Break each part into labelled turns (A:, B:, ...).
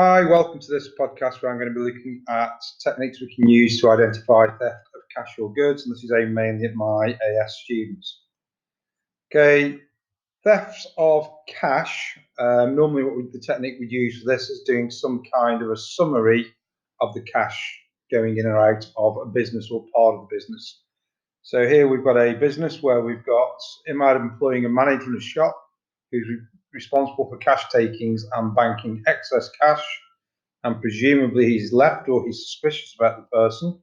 A: Hi, welcome to this podcast where I'm going to be looking at techniques we can use to identify theft of cash or goods, and this is aimed mainly at my AS students. Okay, thefts of cash. Normally the technique we use for this is doing some kind of a summary of the cash going in or out of a business or part of the business. So here we've got a business where we've got Imad employing a manager in a shop who's responsible for cash takings and banking excess cash. And presumably he's left or he's suspicious about the person,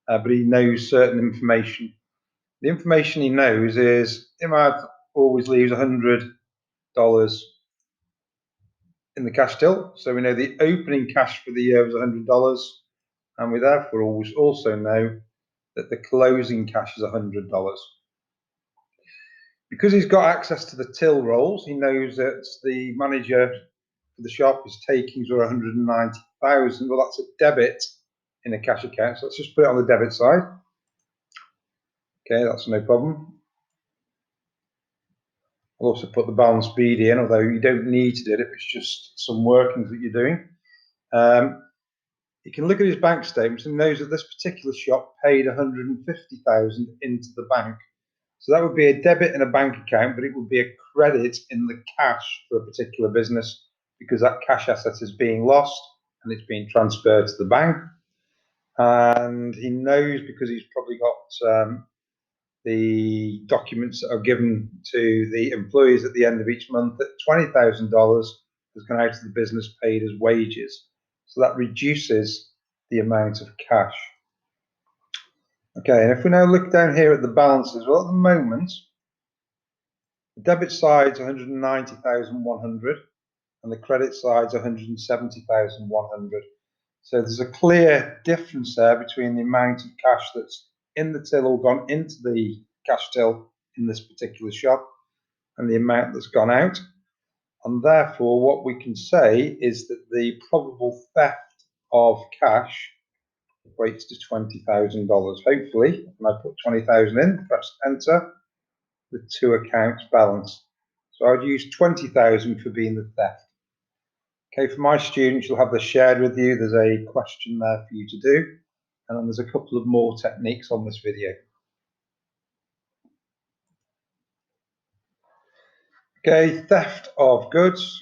A: but he knows certain information. The information he knows is Imad always leaves $100 in the cash till, so we know the opening cash for the year was $100, and we therefore always also know that the closing cash is $100. Because he's got access to the till rolls, he knows that the manager for the shop is takings were 190,000. Well, that's a debit in a cash account, so let's just put it on the debit side. Okay, that's no problem. I'll also put the balance BD in, although you don't need to do it if it's just some workings that you're doing. You can look at his bank statements and knows that this particular shop paid 150,000 into the bank. So that would be a debit in a bank account, but it would be a credit in the cash for a particular business because that cash asset is being lost and it's being transferred to the bank. And he knows, because he's probably got the documents that are given to the employees at the end of each month, that $20,000 has gone out of the business paid as wages. So that reduces the amount of cash. Okay, and if we now look down here at the balances, well, at the moment, the debit side's 190,100 and the credit side's 170,100. So there's a clear difference there between the amount of cash that's in the till or gone into the cash till in this particular shop and the amount that's gone out. And therefore, what we can say is that the probable theft of cash equates to $20,000. Hopefully, when I put 20,000 in, press enter, the two accounts balance. So I'd use 20,000 for being the theft. Okay, for my students, you'll have this shared with you. There's a question there for you to do, and then there's a couple of more techniques on this video. Okay, theft of goods.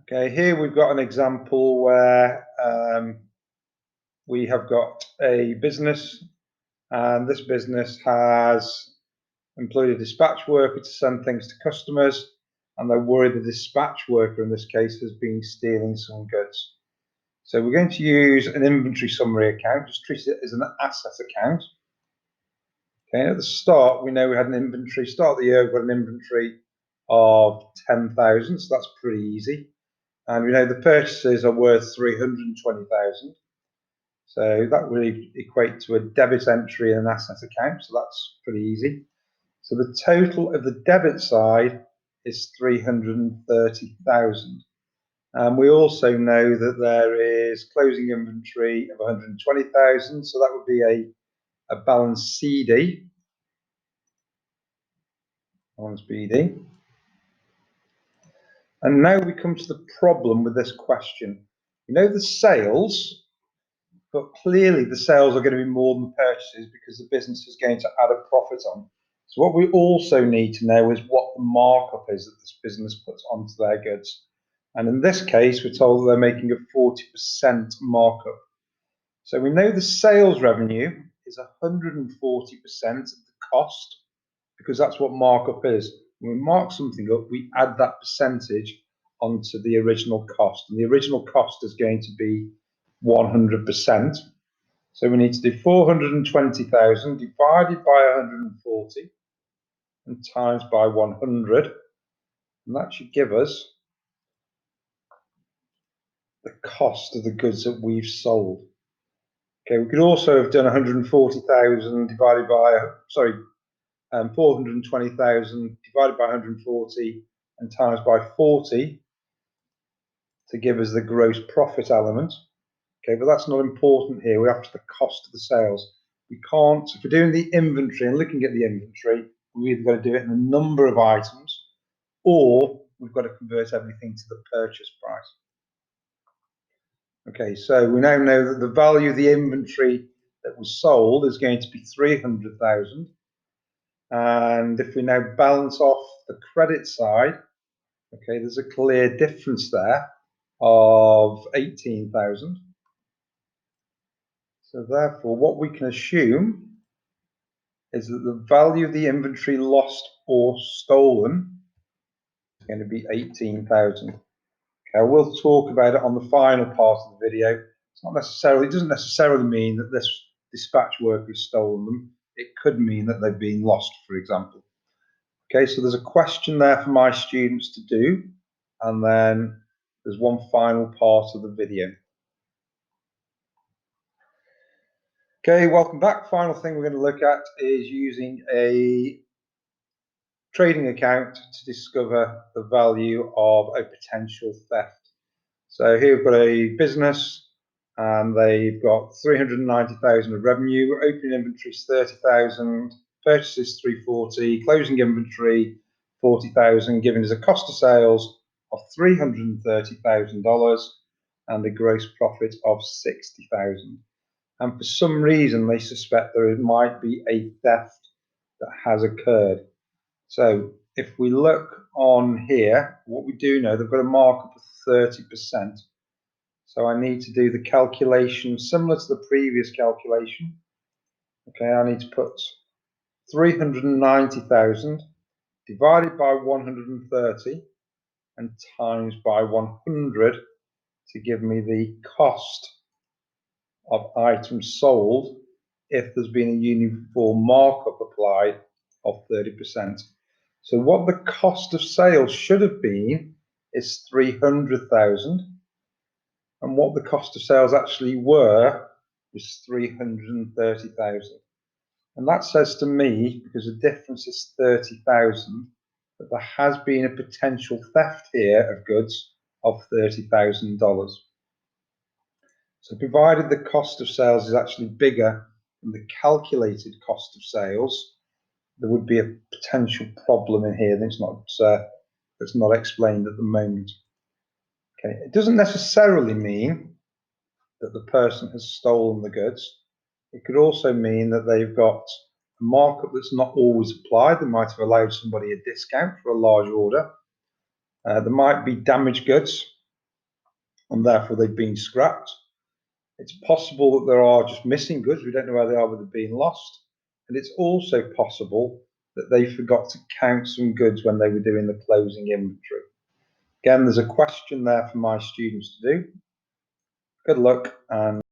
A: Okay, here we've got an example where we have got a business, and this business has employed a dispatch worker to send things to customers, and they're worried the dispatch worker in this case has been stealing some goods. So we're going to use an inventory summary account, just treat it as an asset account. Okay, at the start, we know we had an inventory, start of the year, we've got an inventory of 10,000, so that's pretty easy. And we know the purchases are worth 320,000. So that will equate to a debit entry in an asset account, so that's pretty easy. So the total of the debit side is 330,000. And we also know that there is closing inventory of 120,000, so that would be a balance CD. Balance BD. And now we come to the problem with this question. You know the sales, but clearly the sales are going to be more than the purchases because the business is going to add a profit on. So what we also need to know is what the markup is that this business puts onto their goods. And in this case, we're told that they're making a 40% markup. So we know the sales revenue is 140% of the cost, because that's what markup is. When we mark something up, we add that percentage onto the original cost. And the original cost is going to be 100%. So we need to do 420,000 divided by 140 and times by 100. And that should give us the cost of the goods that we've sold. Okay, we could also have done 140,000 divided by, 420,000 divided by 140 and times by 40 to give us the gross profit element. Okay, but that's not important here. We're after the cost of the sales. We can't, if we're doing the inventory and looking at the inventory, we've either got to do it in the number of items or we've got to convert everything to the purchase price. Okay, so we now know that the value of the inventory that was sold is going to be 300,000. And if we now balance off the credit side, okay, there's a clear difference there of 18,000. So therefore, what we can assume is that the value of the inventory lost or stolen is going to be 18,000. Okay, we'll talk about it on the final part of the video. It's not necessarily, it doesn't necessarily mean that this dispatch worker has stolen them. It could mean that they've been lost, for example. Okay, so there's a question there for my students to do, and then there's one final part of the video. Okay, welcome back. Final thing we're going to look at is using a trading account to discover the value of a potential theft. So here we've got a business and they've got 390,000 of revenue, opening inventory is 30,000, purchases 340, closing inventory 40,000, giving us a cost of sales of $330,000 and a gross profit of 60,000. And for some reason they suspect there might be a theft that has occurred. So if we look on here, what we do know, they've got a markup of 30%. So I need to do the calculation similar to the previous calculation. Okay, I need to put 390,000 divided by 130 and times by 100 to give me the cost of items sold if there's been a uniform markup applied of 30%. So what the cost of sales should have been is 300,000. And what the cost of sales actually were was 330,000. And that says to me, because the difference is 30,000, that there has been a potential theft here of goods of $30,000. So provided the cost of sales is actually bigger than the calculated cost of sales, there would be a potential problem in here that's not explained at the moment. Okay, it doesn't necessarily mean that the person has stolen the goods. It could also mean that they've got a markup that's not always applied. They might have allowed somebody a discount for a large order. There might be damaged goods and therefore they've been scrapped. It's possible that there are just missing goods. We don't know where they are, whether they've been lost. And it's also possible that they forgot to count some goods when they were doing the closing inventory. Again, there's a question there for my students to do. Good luck and